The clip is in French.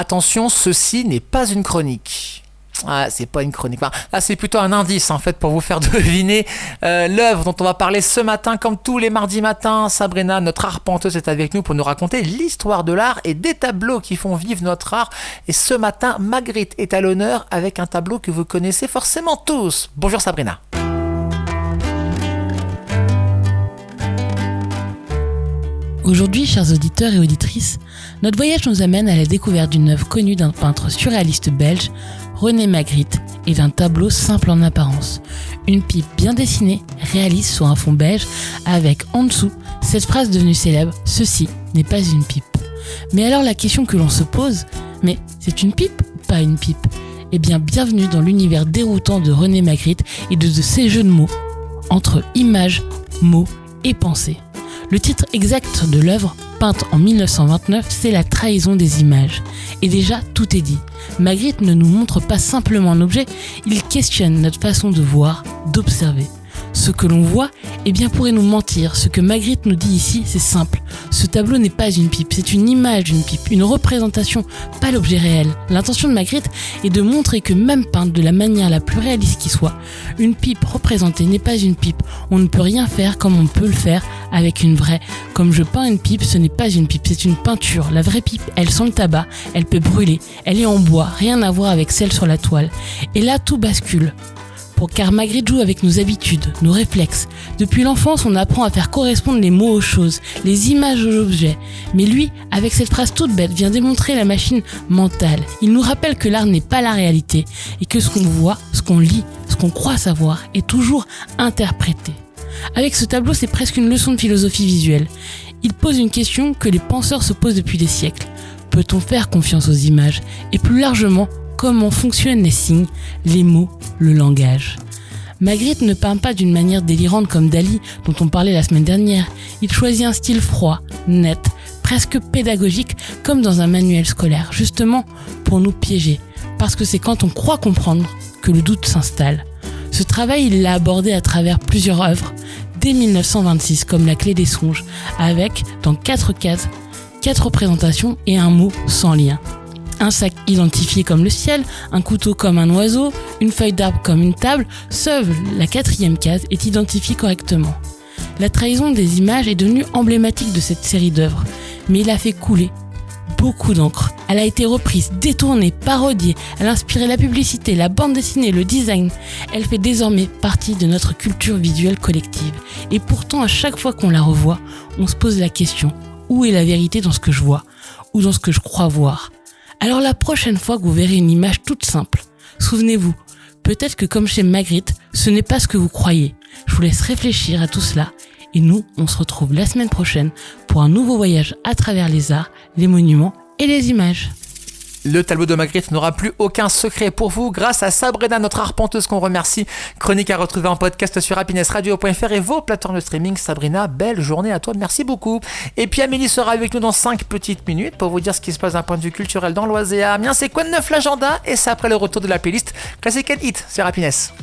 Attention, ceci n'est pas une chronique. Ah, c'est pas une chronique. Enfin, là, c'est plutôt un indice en fait pour vous faire deviner l'œuvre dont on va parler ce matin, comme tous les mardis matins. Sabrina, notre arpenteuse, est avec nous pour nous raconter l'histoire de l'art et des tableaux qui font vivre notre art. Et ce matin, Magritte est à l'honneur avec un tableau que vous connaissez forcément tous. Bonjour Sabrina. Aujourd'hui, chers auditeurs et auditrices, notre voyage nous amène à la découverte d'une œuvre connue d'un peintre surréaliste belge, René Magritte, et d'un tableau simple en apparence. Une pipe bien dessinée, réaliste sur un fond beige, avec en dessous cette phrase devenue célèbre « Ceci n'est pas une pipe ». Mais alors la question que l'on se pose, mais c'est une pipe ou pas une pipe ? Eh bien, bienvenue dans l'univers déroutant de René Magritte et de ces jeux de mots entre images, mots et pensées. Le titre exact de l'œuvre, peinte en 1929, c'est La trahison des images. Et déjà, tout est dit. Magritte ne nous montre pas simplement un objet, il questionne notre façon de voir, d'observer. Ce que l'on voit, eh bien pourrait nous mentir. Ce que Magritte nous dit ici, c'est simple. Ce tableau n'est pas une pipe, c'est une image d'une pipe, une représentation, pas l'objet réel. L'intention de Magritte est de montrer que même peinte de la manière la plus réaliste qui soit, une pipe représentée n'est pas une pipe. On ne peut rien faire comme on peut le faire avec une vraie. Comme je peins une pipe, ce n'est pas une pipe, c'est une peinture. La vraie pipe, elle sent le tabac, elle peut brûler, elle est en bois, rien à voir avec celle sur la toile. Et là, tout bascule. Car Magritte joue avec nos habitudes, nos réflexes. Depuis l'enfance, on apprend à faire correspondre les mots aux choses, les images aux objets. Mais lui, avec cette phrase toute bête, vient démontrer la machine mentale. Il nous rappelle que l'art n'est pas la réalité et que ce qu'on voit, ce qu'on lit, ce qu'on croit savoir est toujours interprété. Avec ce tableau, c'est presque une leçon de philosophie visuelle. Il pose une question que les penseurs se posent depuis des siècles. Peut-on faire confiance aux images ? Et plus largement, comment fonctionnent les signes, les mots, le langage. Magritte ne peint pas d'une manière délirante comme Dali, dont on parlait la semaine dernière. Il choisit un style froid, net, presque pédagogique, comme dans un manuel scolaire, justement pour nous piéger, parce que c'est quand on croit comprendre que le doute s'installe. Ce travail, il l'a abordé à travers plusieurs œuvres, dès 1926, comme La Clé des songes, avec, dans 4 cases, 4 représentations et un mot sans lien. Un sac identifié comme le ciel, un couteau comme un oiseau, une feuille d'arbre comme une table, seule la 4e case est identifiée correctement. La trahison des images est devenue emblématique de cette série d'œuvres, mais il a fait couler beaucoup d'encre. Elle a été reprise, détournée, parodiée, elle a inspiré la publicité, la bande dessinée, le design. Elle fait désormais partie de notre culture visuelle collective. Et pourtant, à chaque fois qu'on la revoit, on se pose la question, où est la vérité dans ce que je vois, ou dans ce que je crois voir ? Alors la prochaine fois que vous verrez une image toute simple, souvenez-vous, peut-être que comme chez Magritte, ce n'est pas ce que vous croyez. Je vous laisse réfléchir à tout cela et nous, on se retrouve la semaine prochaine pour un nouveau voyage à travers les arts, les monuments et les images. Le tableau de Magritte n'aura plus aucun secret pour vous grâce à Sabrina, notre arpenteuse qu'on remercie. Chronique à retrouver en podcast sur happinessradio.fr et vos plateformes de streaming. Sabrina, belle journée à toi, merci beaucoup. Et puis Amélie sera avec nous dans 5 petites minutes pour vous dire ce qui se passe d'un point de vue culturel dans l'Oise et à Amiens. C'est quoi de neuf l'agenda ? Et c'est après le retour de la playlist Classic & Hit sur Happiness.